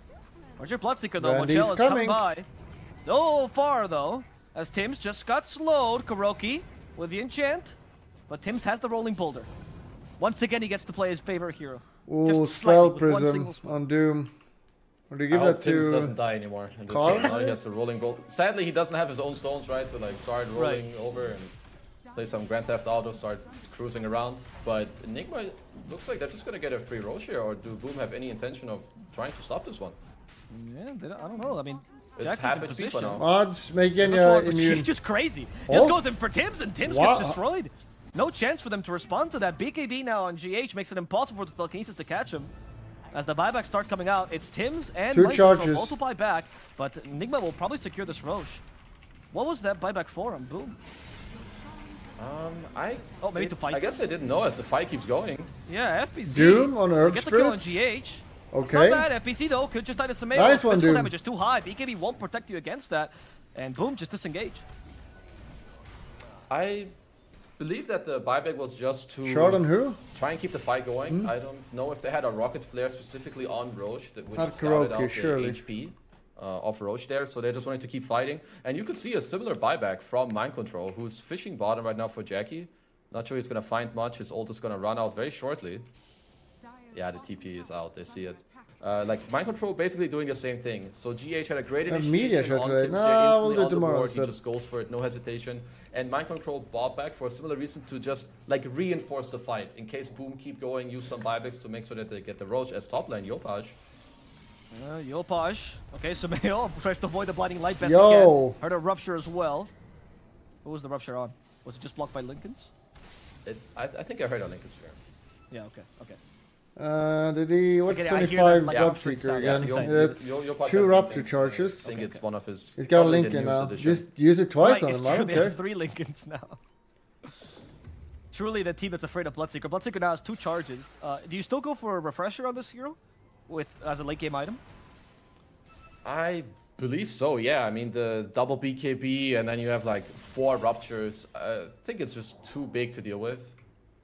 Where's your Bloodseeker though? Mochel is coming by. Still far though, as Tim's just got slowed. Kuroki with the enchant, but Tim's has the rolling boulder. Once again, he gets to play his favorite hero. Ooh, Spell Prism on Doom. Or do you give that to Tims doesn't die anymore. In this game. Now he has the rolling bolt. Sadly, he doesn't have his own stones, right? To like start rolling over and play some Grand Theft Auto, start cruising around. But Nigma looks like they're just gonna get a free Roche here, or do Boom have any intention of trying to stop this one? Yeah, I don't know. I mean, it's half HP for now. Odds making immune. Just crazy. He just goes in for Tims, and Tims gets destroyed. No chance for them to respond to that. BKB now on GH makes it impossible for the telekinesis to catch him. As the buybacks start coming out, it's Tim's and two charges. Both will buy back, but Nigma will probably secure this Roche. What was that buyback for on Boom? Maybe to fight. I guess I didn't know as the fight keeps going. Yeah, FBC. Doom on Earth Get the kill on GH. Okay. Not bad. FBC though could just die to Sumail. Nice one, Physical Doom. damage is too high. BKB won't protect you against that, and Boom just disengage. I believe that the buyback was just to short on who? Try and keep the fight going. I don't know if they had a rocket flare specifically on Roche, which Not scouted out the surely. HP of Roche there, so they just wanted to keep fighting. And you could see a similar buyback from Mind Control, who's fishing bottom right now for Jackie. Not sure he's going to find much. His ult is going to run out very shortly. Yeah, the TP is out. They see it. Like Mind Control basically doing the same thing. So GH had a great initiation on Tim's there, instantly on the board. He just goes for it, no hesitation. And Mind Control bought back for a similar reason to just like reinforce the fight. In case Boom keep going, use some buybacks to make sure that they get the Roche as top lane. Yopaj. Yopaj. Okay, Sumail tries to avoid the blinding light best again. Heard a rupture as well. What was the rupture on? Was it just blocked by Lincoln's? I think I heard on Lincoln's here. Yeah, okay. Did he? What's 25 Bloodseeker again? It's 2 Raptor charges. I think it's one of his. He's got a Lincoln now. Just use it twice on him. I don't care. 3 Lincolns now. Truly, the team that's afraid of Bloodseeker. Bloodseeker now has 2 charges. Do you still go for a refresher on this hero, as a late game item? I believe so. Yeah. I mean the double BKB and then you have like 4 ruptures. I think it's just too big to deal with.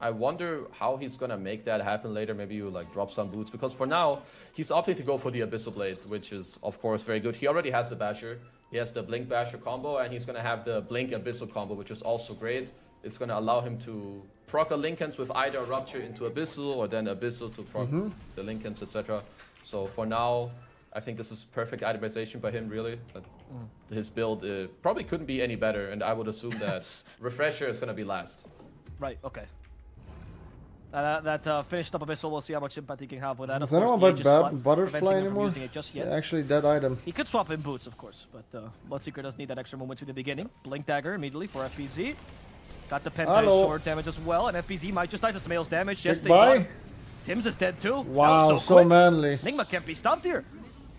I wonder how he's gonna make that happen later. Maybe you like drop some boots, because for now he's opting to go for the Abyssal Blade, which is of course very good. He already has the Basher. He has the Blink Basher combo, and he's gonna have the Blink Abyssal combo, which is also great. It's gonna allow him to proc a Linken's with either a Rupture into Abyssal or then Abyssal to proc the Linken's, etc. So for now, I think this is perfect itemization by him, really. His build probably couldn't be any better, and I would assume that Refresher is gonna be last. Right. Okay. That finished up Abyssal. We'll see how much impact he can have with that. Is that not about Butterfly anymore? Just yet. Actually, that item. He could swap in boots, of course, but Bloodseeker does need that extra moment to the beginning. Blink Dagger immediately for FPZ. Got the Penta short damage as well, and FPZ might just die to Smail's damage. Yes, they Tim's is dead too. Wow, so manly. Nigma can't be stopped here.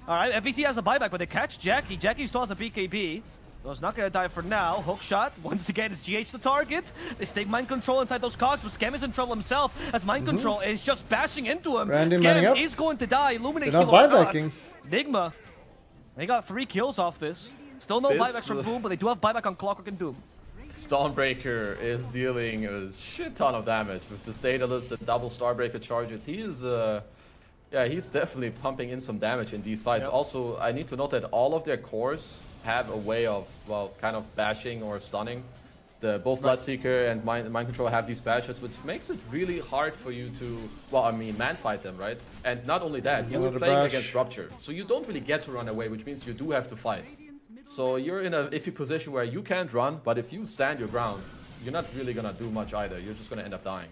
All right, FPZ has a buyback, but they catch Jackie. Jackie still has a BKB. So it's not going to die for now. Hook shot. Once again, it's GH the target. They stake Mind Control inside those cogs, but Scam is in trouble himself as Mind Control is just bashing into him. Scam is going to die. Illuminate They're not buybacking. Nigma, they got 3 kills off this. Still no buybacks from Boom, but they do have buyback on Clockwork and Doom. Stormbreaker is dealing a shit ton of damage with the Daedalus and double Starbreaker charges. He is, yeah, he's definitely pumping in some damage in these fights. Also, I need to note that all of their cores have a way of, well, kind of bashing or stunning. Both Bloodseeker and Mind Control have these bashes, which makes it really hard for you to, well, I mean, man-fight them, right? And not only that, you're playing against Rupture, so you don't really get to run away, which means you do have to fight. So you're in a iffy position where you can't run, but if you stand your ground, you're not really gonna do much either. You're just gonna end up dying.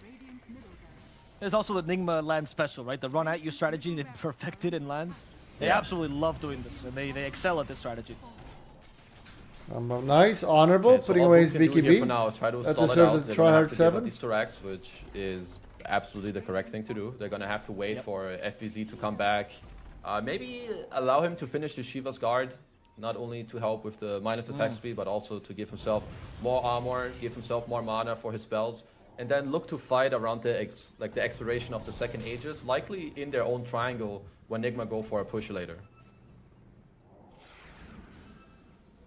There's also the Nigma land special, right? The run at you strategy they perfected in lands. They absolutely love doing this, and they excel at this strategy. Nice, honorable, so putting away his BKB. For now is try to stall it out. They're gonna have to give these Torax, which is absolutely the correct thing to do. They're gonna have to wait for FPZ to come back. Maybe allow him to finish the Shiva's guard, not only to help with the minus attack speed, but also to give himself more armor, give himself more mana for his spells, and then look to fight around the exploration of the second Aegis, likely in their own triangle when Nigma go for a push later.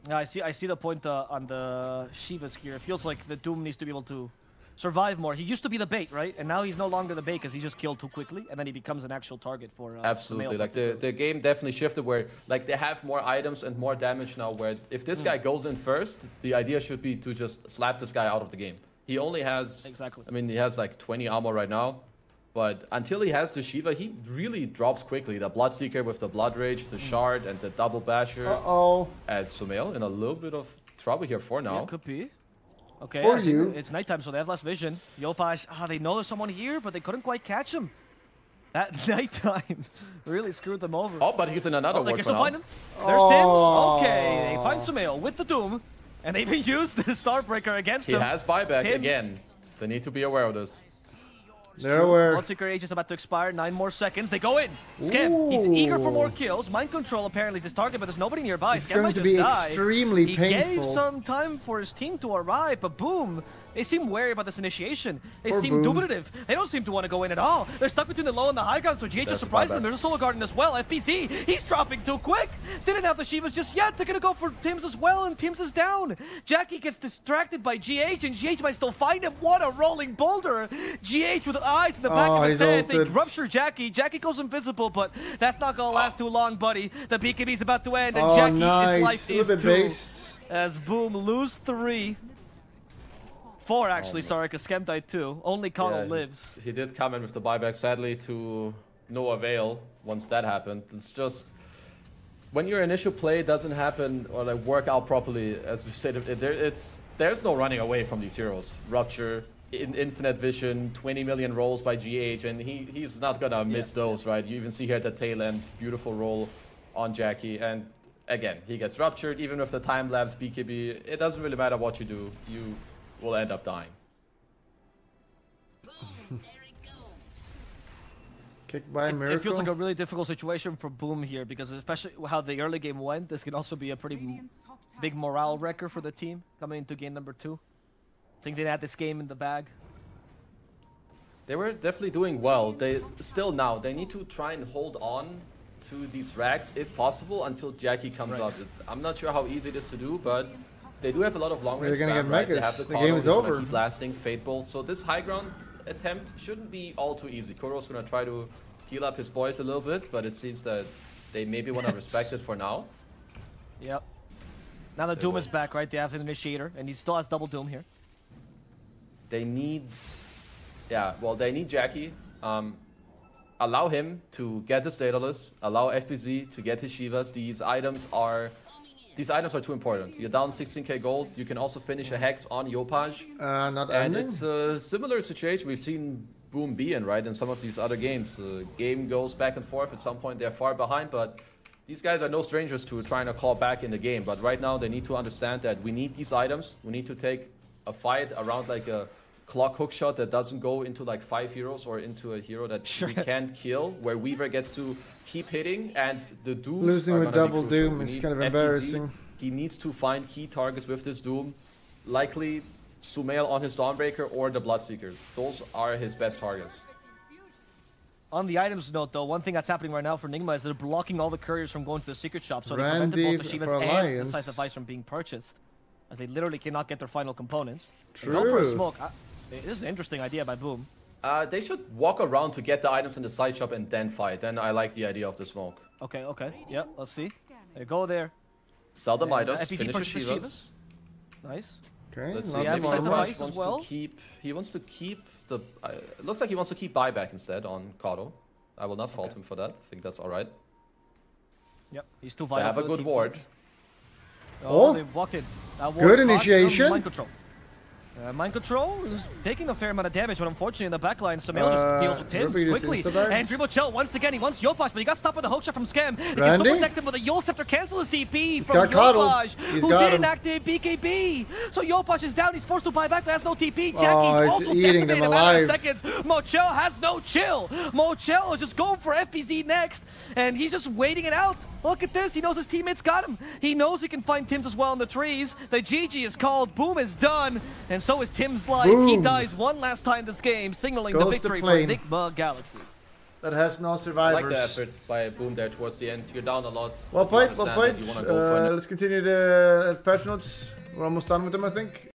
Yeah, I see the point on the Shivas here. It feels like the Doom needs to be able to survive more. He used to be the bait, right? And now he's no longer the bait because he just killed too quickly, and then he becomes an actual target for absolutely. Like the game definitely shifted where like they have more items and more damage now. Where if this guy goes in first, the idea should be to just slap this guy out of the game. He only has I mean, he has like 20 armor right now. But until he has the Shiva, he really drops quickly. The Bloodseeker with the Blood Rage, the Shard, and the Double Basher. As Sumail in a little bit of trouble here for now. Yeah, could be. Okay, for you. It's nighttime, so they have less vision. Yopaj, they know there's someone here, but they couldn't quite catch him. That nighttime really screwed them over. Oh, but he's in another ward for now. Find him. There's Tims. Okay, they find Sumail with the Doom, and they even used the Starbreaker against him. He has buyback again. They need to be aware of this. They're aware. Bloodseeker Age is about to expire. 9 more seconds. They go in. Scam. He's eager for more kills. Mind Control apparently is his target, but there's nobody nearby. It's going to be extremely painful. He gave some time for his team to arrive, but boom. They seem wary about this initiation. They seem dubitative. They don't seem to want to go in at all. They're stuck between the low and the high ground, so GH just surprises them. There's a Solar Garden as well. FPZ, he's dropping too quick. Didn't have the Shivas just yet. They're going to go for Tims as well, and Tims is down. Jackie gets distracted by GH, and GH might still find him. What a rolling boulder. GH with eyes in the back of his head. They rupture Jackie. Jackie goes invisible, but that's not going to last too long, buddy. The BKB is about to end, and Jackie's life is too. As Boom lose 3. 4 actually, sorry, because Scam died too. Only Connell lives. He did come in with the buyback, sadly to no avail once that happened. It's just, when your initial play doesn't happen or like work out properly, as we said, there's no running away from these heroes. Rupture, infinite vision, 20 million rolls by GH, and he's not gonna miss those, right? You even see here at the tail end, beautiful roll on Jackie, and again, he gets ruptured, even with the time-lapse BKB. It doesn't really matter what you do, you will end up dying. Kicked by Miracle. It feels like a really difficult situation for Boom here, because especially how the early game went, this can also be a pretty big morale wrecker for the team coming into game number 2. I think they had this game in the bag. They were definitely doing well. They need to try and hold on to these racks if possible until Jackie comes out. I'm not sure how easy it is to do, but they do have a lot of long range spam, right? They have the game is over. Keep blasting, Fate Bolt. So this high ground attempt shouldn't be all too easy. Kuro's gonna try to heal up his boys a little bit, but it seems that they maybe want to respect it for now. Yep. Now the Doom is back, right? They have an initiator, and he still has double Doom here. They need, they need Jackie. Allow him to get his Daedalus. Allow FPZ to get his Shivas. These items are too important. You're down 16k gold. You can also finish a Hex on Yopaj. Not and ending? it's a similar situation we've seen Boom be in, right? In some of these other games, the game goes back and forth. At some point, they're far behind, but these guys are no strangers to trying to call back in the game. But right now, they need to understand that we need these items. We need to take a fight around like a clock hook shot that doesn't go into like 5 heroes or into a hero that we can't kill, where Weaver gets to keep hitting, and the Dooms losing with double Doom is kind of embarrassing. He needs to find key targets with this Doom, likely Sumail on his Dawnbreaker or the Bloodseeker. Those are his best targets. On the items note, though, one thing that's happening right now for Nigma is they're blocking all the couriers from going to the secret shop, so they prevented both the Shivas and the Decisive Ice from being purchased, as they literally cannot get their final components. True. They go for a smoke. This is an interesting idea by Boom. They should walk around to get the items in the side shop and then fight. Then I like the idea of the smoke. Okay, okay. Yep, let's see. They go there. Sell the Midas, finish the Shivas. Nice. Okay, let's see. He wants to keep the... it looks like he wants to keep buyback instead on Kato. I will not fault him for that. I think that's alright. Yep, he's too vital. They have a good ward. Oh, they walked in. Good initiation. Mind control. Mind control is taking a fair amount of damage, but unfortunately in the backline, Sumail just deals with Tims quickly. And Dreamocel once again, he wants Yopaj, but he got stopped with a hook shot from Scam. He can still protect him with a Yol Scepter, cancel his DP from Yopaj, who didn't activate BKB. So Yopaj is down, he's forced to buy back, but has no TP. Jackie's also decimated in a matter of seconds. Mochel has no chill. Mochel is just going for FBZ next, and he's just waiting it out. Look at this, he knows his teammates got him. He knows he can find Tims as well in the trees. The GG is called, Boom is done, and so is Tim's life. Boom. He dies one last time this game, signaling the victory for Nigma Galaxy. That has no survivors. I like the effort by Boom there towards the end. You're down a lot. Well played, well played. Let's continue the patch notes. We're almost done with them, I think.